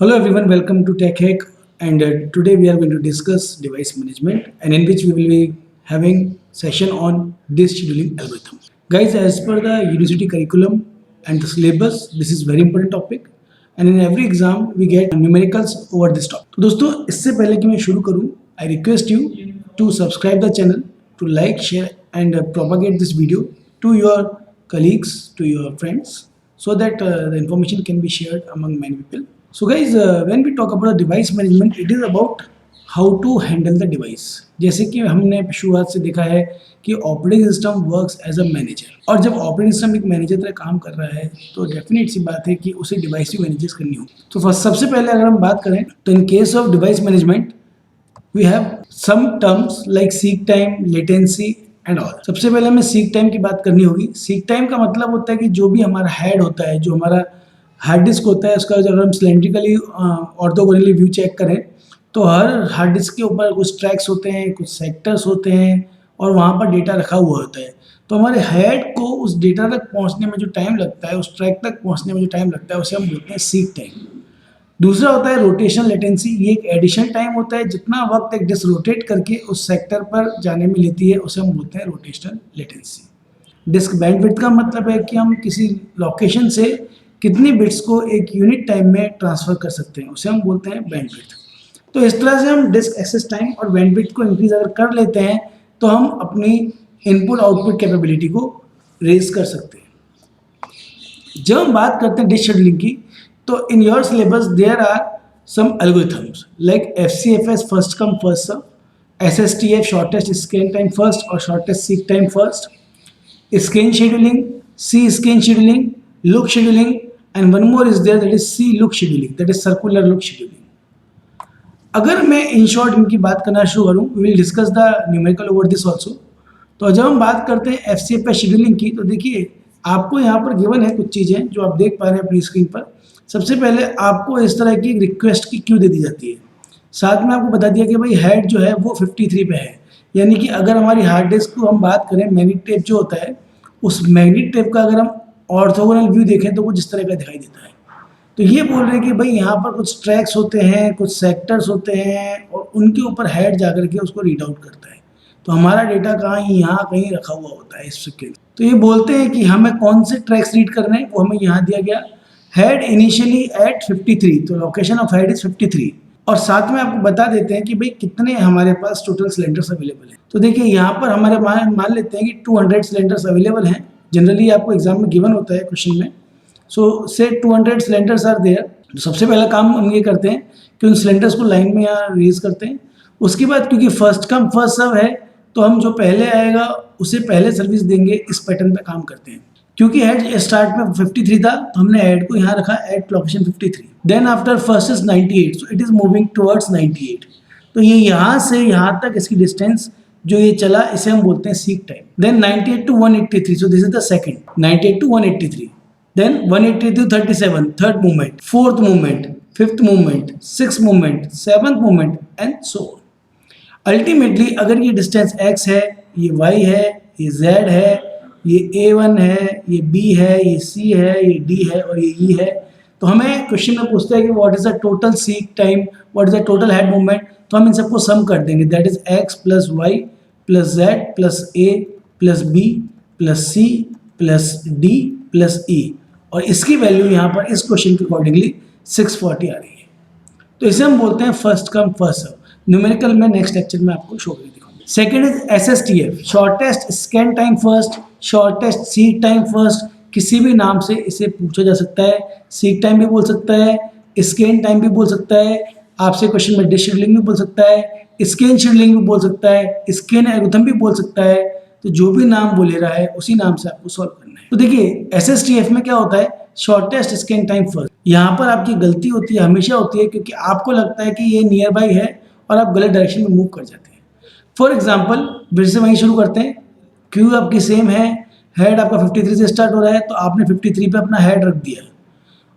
Hello everyone, welcome to Tech Hack, and today we are going to discuss device management, and in which we will be having session on disk scheduling algorithm. Guys, as per the university curriculum and the syllabus, this is very important topic, and in every exam we get numericals over this topic. तो दोस्तों इससे पहले कि मैं शुरू करूं, I request you to subscribe the channel, to like, share, and propagate this video to your colleagues, to your friends, so that the information can be shared among many people. So guys, when we talk about the device management, it is about how to handle the device. जैसे कि हमने शुरुआत से देखा है कि operating system works as a manager, और जब ऑपरेटिंग सिस्टम एक मैनेजर तरह काम कर रहा है तो डेफिनेट सी बात है कि उसे डिवाइस भी मैनेज करनी हो। तो फर्स्ट सबसे पहले अगर हम बात करें तो in case of device management we have some terms like seek time, latency and all. सबसे पहले हमें सीक टाइम की बात करनी होगी। सीक टाइम का मतलब होता है कि जो भी हमारा हेड होता है, जो हमारा हार्ड डिस्क होता है, उसका जब हम सिलेंड्रिकली ऑर्थोगोनली व्यू चेक करें तो हर हार्ड डिस्क के ऊपर कुछ ट्रैक्स होते हैं, कुछ सेक्टर्स होते हैं और वहाँ पर डेटा रखा हुआ होता है। तो हमारे हेड को उस डेटा तक पहुँचने में जो टाइम लगता है, उस ट्रैक तक पहुँचने में जो टाइम लगता है, उसे हम बोलते हैं सीक टाइम। दूसरा होता है रोटेशन लेटेंसी। ये एक एडिशनल टाइम होता है, जितना वक्त एक डिस्क रोटेट करके उस सेक्टर पर जाने में लेती है उसे हम बोलते हैं रोटेशनल लेटेंसी। डिस्क बैंडविड्थ का मतलब है कि हम किसी लोकेशन से कितनी बिट्स को एक यूनिट टाइम में ट्रांसफ़र कर सकते हैं, उसे हम बोलते हैं बैंडविड्थ। तो इस तरह से हम डिस्क एक्सेस टाइम और बैंडविड्थ को इंक्रीज अगर कर लेते हैं तो हम अपनी इनपुट आउटपुट कैपेबिलिटी को रेज कर सकते हैं। जब हम बात करते हैं डिस्क शेड्यूलिंग की, तो in your syllabus there are some algorithms like FCFS first come first serve, SSTF shortest scan time first और shortest seek time first, scan scheduling, C scan scheduling, look scheduling, and one more is there, that is C look scheduling, that is circular look scheduling. अगर मैं in short इनकी बात करना शुरू करूँ, we will discuss the numerical over this also. तो जब हम बात करते हैं FCFS शेड्यूलिंग की, तो देखिए आपको यहाँ पर गिवन है कुछ चीज़ें जो आप देख पा रहे हैं अपनी स्क्रीन पर। सबसे पहले आपको इस तरह की रिक्वेस्ट की क्यू दे दी जाती है। साथ में आपको बता दिया कि भाई हेड जो है वो 53 पे है, यानी कि अगर हमारी हार्ड डिस्क को हम बात करें, मैग्नेटिक टेप जो होता है, उस मैग्नेटिक टेप का अगर हम ऑर्थोगोनल व्यू देखें तो कुछ इस तरह का दिखाई देता है। तो ये बोल रहे हैं कि भाई यहाँ पर कुछ ट्रैक्स होते हैं, कुछ सेक्टर्स होते हैं और उनके ऊपर हेड जाकर के उसको रीड आउट करता है। तो हमारा डेटा कहाँ यहाँ कहीं रखा हुआ होता है इस सेकेंड। तो ये बोलते हैं कि हमें कौन से ट्रैक्स रीड करने हैं, वो हमें यहाँ दिया गया हेड इनिशियली एट 53, तो लोकेशन ऑफ हेड इज 53। और साथ में आपको बता देते हैं कि भाई कितने हमारे पास टोटल सिलेंडर्स अवेलेबल हैं। तो देखिए यहाँ पर हमारे मान लेते हैं कि 200 सिलेंडर्स अवेलेबल हैं। जनरली आपको एग्जाम में गिवन होता है क्वेश्चन में। सो से 200 सिलेंडर्स आर देयर। तो सबसे पहला काम हम ये करते हैं कि उन सिलेंडर्स को लाइन में यहाँ रेज करते हैं। उसके बाद क्योंकि फर्स्ट कम फर्स्ट सर्व है, तो हम जो पहले आएगा उसे पहले सर्विस देंगे, इस पैटर्न पे काम करते हैं। क्योंकि हेड स्टार्ट में 53 था तो हमने हेड को यहाँ रखा at location 53। Then after first is 98, so it is moving towards 98। तो ये यहाँ से यहाँ तक इसकी डिस्टेंस जो ये चला, इसे हम बोलते हैं seek time. Then 98 to 183, so this is the second, 98 to 183. Then 183 to 37, third movement, fourth movement, fifth movement, sixth movement, seventh movement, and so on. Ultimately, अगर ये डिस्टेंस x है, ये y है, ये z है, ये A1 है, ये B है, ये C है, ये D है और ये E है, तो हमें क्वेश्चन में पूछता है कि what is the total seek time, what is the total head movement. तो हम इन सबको सम कर देंगे, that is x plus Y plus Z plus A plus B plus C plus D plus E, और इसकी वैल्यू यहाँ पर इस क्वेश्चन के अकॉर्डिंगली 640 आ रही है। तो इसे हम बोलते हैं first come first serve. Numerical में नेक्स्ट लेक्चर में आपको शो करके दिखाऊंगा। Second is SSTF, shortest scan time first, shortest seek time first. किसी भी नाम से इसे पूछा जा सकता है। सीक टाइम भी बोल सकता है, स्कैन टाइम भी बोल सकता है, आपसे क्वेश्चन में डिस्क शेड्यूलिंग भी बोल सकता है, स्कैन शेड्यूलिंग भी बोल सकता है, स्कैन एल्गोरिथम भी बोल सकता है। तो जो भी नाम बोले रहा है उसी नाम से आपको सॉल्व करना है। तो देखिए SSTF में क्या होता है, शॉर्टेस्ट स्कैन टाइम फर्स्ट। यहाँ पर आपकी गलती होती है, हमेशा होती है, क्योंकि आपको लगता है कि ये नियर बाई है और आप गलत डायरेक्शन में मूव कर जाते हैं। फॉर एग्जाम्पल फिर से वहीं शुरू करते हैं। क्यू आपकी सेम है, हेड आपका 53 से स्टार्ट हो रहा है, तो आपने 53 पे अपना हेड रख दिया।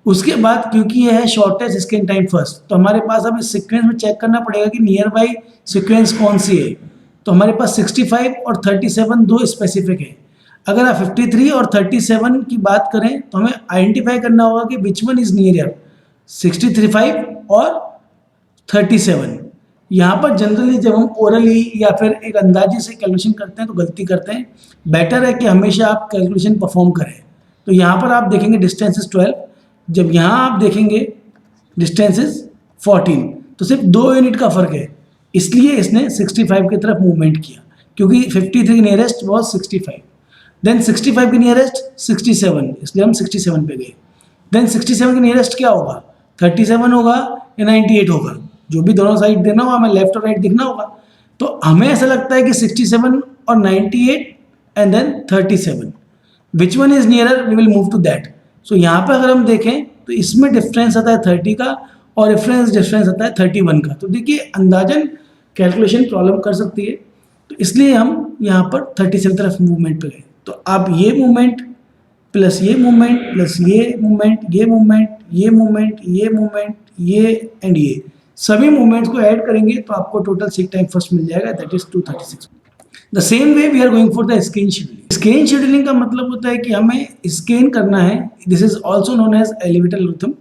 उसके बाद क्योंकि ये है शॉर्टेस्ट स्कैन टाइम फर्स्ट, तो हमारे पास अब इस सीक्वेंस में चेक करना पड़ेगा कि नियर बाई सीक्वेंस कौन सी है। तो हमारे पास 65 और 37 दो स्पेसिफिक है। अगर आप 53 और 37 की बात करें तो हमें आइडेंटिफाई करना होगा कि विच वन इज नियर, 65 और 37। यहाँ पर जनरली जब हम ओरली या फिर एक अंदाजे से कैलकुलेशन करते हैं तो गलती करते हैं। बेटर है कि हमेशा आप कैलकुलेशन परफॉर्म करें। तो यहाँ पर आप देखेंगे डिस्टेंस इज 12, जब यहाँ आप देखेंगे डिस्टेंस इज 14, तो सिर्फ 2 यूनिट का फर्क है, इसलिए इसने 65 की तरफ मूवमेंट किया, क्योंकि 53 नियरेस्ट वॉज 65, देन 65 की नियरेस्ट 67, इसलिए हम 67 पे गए। देन 67 की नियरेस्ट क्या होगा, 37 होगा या 98 होगा, जो भी दोनों साइड देना होगा, हमें लेफ्ट और राइट दिखना होगा। तो हमें ऐसा लगता है कि 67 और 98 and then 37, which one is nearer, we will move to that. So यहाँ पर अगर हम देखें तो इसमें डिफरेंस आता है 30 का और डिफरेंस आता है 31 का। तो देखिए अंदाजन कैलकुलेशन प्रॉब्लम कर सकती है, तो इसलिए हम यहाँ पर 37 तरफ मूवमेंट पे गए। तो आप ये मूवमेंट प्लस ये मूवमेंट प्लस ये मूवमेंट, ये मूवमेंट, ये मूवमेंट, ये मूवमेंट, ये एंड ये सभी मूवमेंट्स को ऐड करेंगे तो आपको टोटल सीक टाइम फर्स्ट मिल जाएगा, that is 236। The same way we are going for the scan scheduling. Scan scheduling का मतलब होता है कि हमें स्केन करना है, this is also known as elevator algorithm.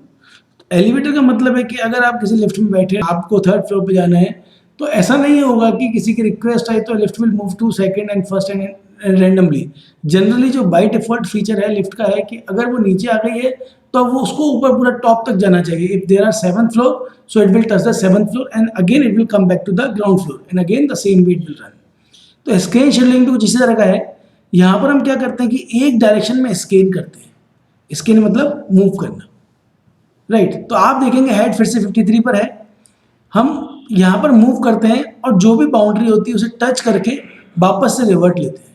Elevator का मतलब है कि अगर आप किसी लिफ्ट में बैठे आपको 3rd फ्लोर पे जाना है, तो ऐसा नहीं होगा कि किसी की रिक्वेस्ट आई तो lift will move to 2nd and 1st and randomly. Generally जो बाय डिफॉल्ट फीचर है लिफ्ट का है कि अगर वो नीचे आ गई है तो वो उसको ऊपर पूरा टॉप तक जाना चाहिए। If there are 7th floor, so it will touch the 7th floor and again it will come back to the ground floor and again the same way it will run. तो scan scheduling तो कुछ इसी तरह का है। यहाँ पर हम क्या करते हैं कि एक डायरेक्शन में स्केन करते हैं, स्केन मतलब मूव करना, राइट। तो आप देखेंगे हेड फिर से 53 पर है, हम यहाँ पर मूव करते हैं और जो भी बाउंड्री होती है उसे टच करके वापस से रिवर्ट लेते हैं।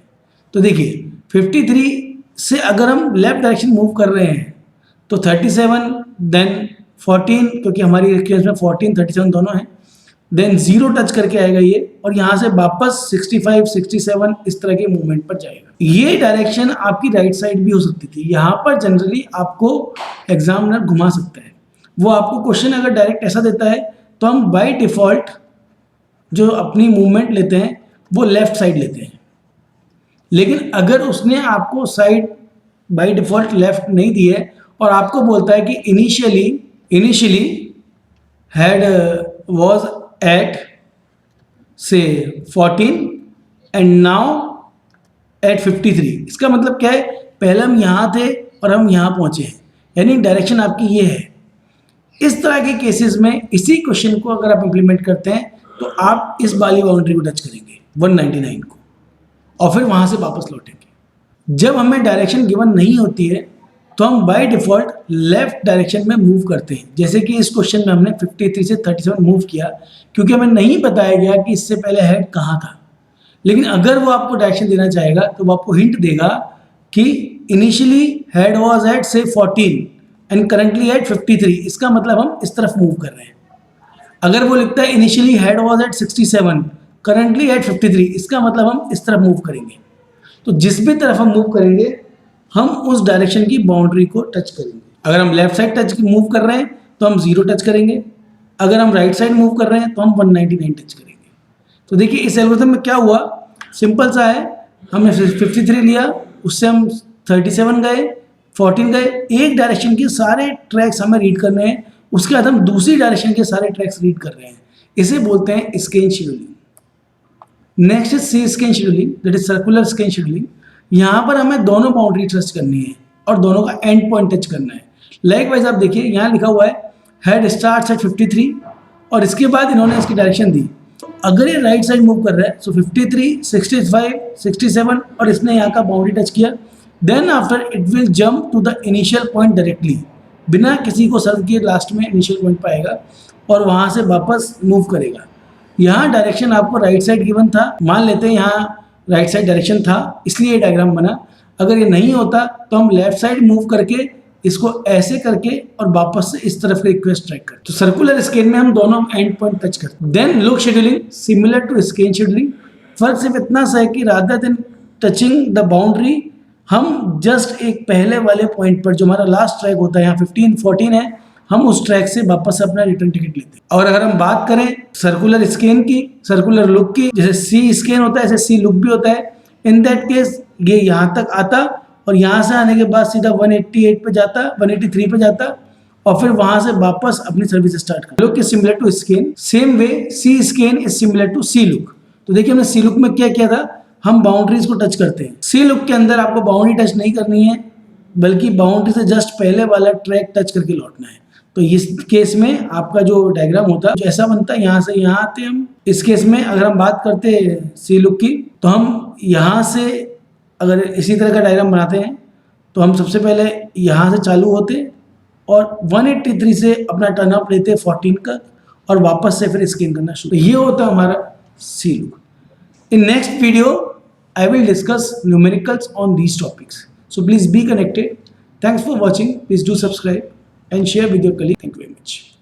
तो देखिए 53 से अगर हम लेफ्ट डायरेक्शन मूव कर रहे हैं तो 37 देन 14, क्योंकि हमारी केस में 14 37 दोनों हैं, देन 0 टच करके आएगा ये और यहाँ से वापस 65 67 इस तरह के मूवमेंट पर जाएगा। ये डायरेक्शन आपकी राइट साइड भी हो सकती थी। यहाँ पर जनरली आपको एग्जामिनर घुमा सकता है। वो आपको क्वेश्चन अगर डायरेक्ट ऐसा देता है तो हम बाय डिफॉल्ट जो अपनी मूवमेंट लेते हैं वो लेफ्ट साइड लेते हैं, लेकिन अगर उसने आपको साइड बाय डिफॉल्ट लेफ्ट नहीं दी है और आपको बोलता है कि इनिशियली हेड वाज एट से 14 एंड नाउ एट 53, इसका मतलब क्या है, पहले हम यहाँ थे और हम यहाँ पहुँचे हैं, यानी डायरेक्शन आपकी ये है। इस तरह के केसेस में इसी क्वेश्चन को अगर आप इंप्लीमेंट करते हैं तो आप इस वाली बाउंड्री को टच करेंगे 199 को और फिर वहाँ से वापस लौटेंगे। जब हमें डायरेक्शन गिवन नहीं होती है तो हम बाय डिफॉल्ट लेफ्ट डायरेक्शन में मूव करते हैं। जैसे कि इस क्वेश्चन में हमने 53 से 37 मूव किया क्योंकि हमें नहीं बताया गया कि इससे पहले हेड कहाँ था। लेकिन अगर वो आपको डायरेक्शन देना चाहेगा तो वो आपको हिंट देगा कि इनिशियली हेड वाज एट से 14 एंड करंटली एट 53, इसका मतलब हम इस तरफ मूव कर रहे हैं। अगर वो लिखता है initially head was at 67 currently at 53, इसका मतलब हम इस तरफ मूव करेंगे। तो जिस भी तरफ हम मूव करेंगे हम उस डायरेक्शन की बाउंड्री को टच करेंगे। अगर हम लेफ्ट साइड टच मूव कर रहे हैं तो हम 0 टच करेंगे, अगर हम राइट साइड मूव कर रहे हैं तो हम 199 टच करेंगे। तो देखिए इस एल्गोरिथम में क्या हुआ, सिंपल सा है, हमने 53 लिया, उससे हम 37 गए, 14 गए, एक डायरेक्शन के सारे ट्रैक्स हमें रीड करने हैं, उसके बाद हम दूसरी डायरेक्शन के सारे ट्रैक्स रीड कर रहे हैं। इसे बोलते हैं scan scheduling. Next is C scan scheduling, that is circular scan scheduling. यहाँ पर हमें दोनों बाउंड्री टच करनी है और दोनों का एंड पॉइंट टच करना है। लाइक वाइज आप देखिए यहाँ लिखा हुआ है हेड स्टार्ट्स एट 53 और इसके बाद इन्होंने इसकी डायरेक्शन दी। तो अगर ये राइट साइड मूव कर रहा है सो 53 65 67 और इसने यहाँ का बाउंड्री टच किया, then after it will jump to the initial point directly, बिना किसी को सर्व किए लास्ट में इनिशियल पॉइंट पाएगा और वहाँ से वापस मूव करेगा। यहाँ डायरेक्शन आपको राइट साइड गिवन था, मान लेते हैं यहाँ राइट साइड डायरेक्शन था इसलिए ये डायग्राम बना। अगर ये नहीं होता तो हम लेफ्ट साइड मूव करके इसको ऐसे करके और वापस से इस तरफ रिक्वेस्ट ट्रैक करते। तो सर्कुलर स्केन में हम दोनों एंड पॉइंट टच करते हैं। Then look scheduling similar to scan scheduling, फर्क सिर्फ इतना सा है कि rather than touching the boundary हम जस्ट एक पहले वाले पॉइंट पर जो हमारा लास्ट ट्रैक होता है, यहाँ 15 14 है, हम उस ट्रैक से वापस अपना रिटर्न टिकट लेते हैं। और अगर हम बात करें सर्कुलर स्केन की, सर्कुलर लुक की, जैसे सी स्केन होता है ऐसे सी लुक भी होता है, इन दैट केस ये यहाँ तक आता और यहाँ से आने के बाद सीधा 188 पे जाता, 183 पे जाता और फिर वहां से वापस अपनी सर्विस स्टार्ट कर। Look is similar to scan, same way C scan is similar to C look. तो देखिए हमने सी लुक में क्या किया था, हम बाउंड्रीज को टच करते हैं। सी लुक के अंदर आपको बाउंड्री टच नहीं करनी है, बल्कि बाउंड्री से जस्ट पहले वाला ट्रैक टच करके लौटना है। तो इस केस में आपका जो डायग्राम होता है जो ऐसा बनता है, यहाँ से यहाँ आते हैं हम। इस केस में अगर हम बात करते हैं सी लुक की, तो हम यहाँ से अगर इसी तरह का डायग्राम बनाते हैं तो हम सबसे पहले यहाँ से चालू होते और 183 से अपना टर्न अप लेते 14 का और वापस से फिर स्कैन करना शुरू। तो ये होता है हमारा see look. In next video, I will discuss numericals on these topics. So please be connected. Thanks for watching. Please do subscribe and share with your colleagues. Thank you very much.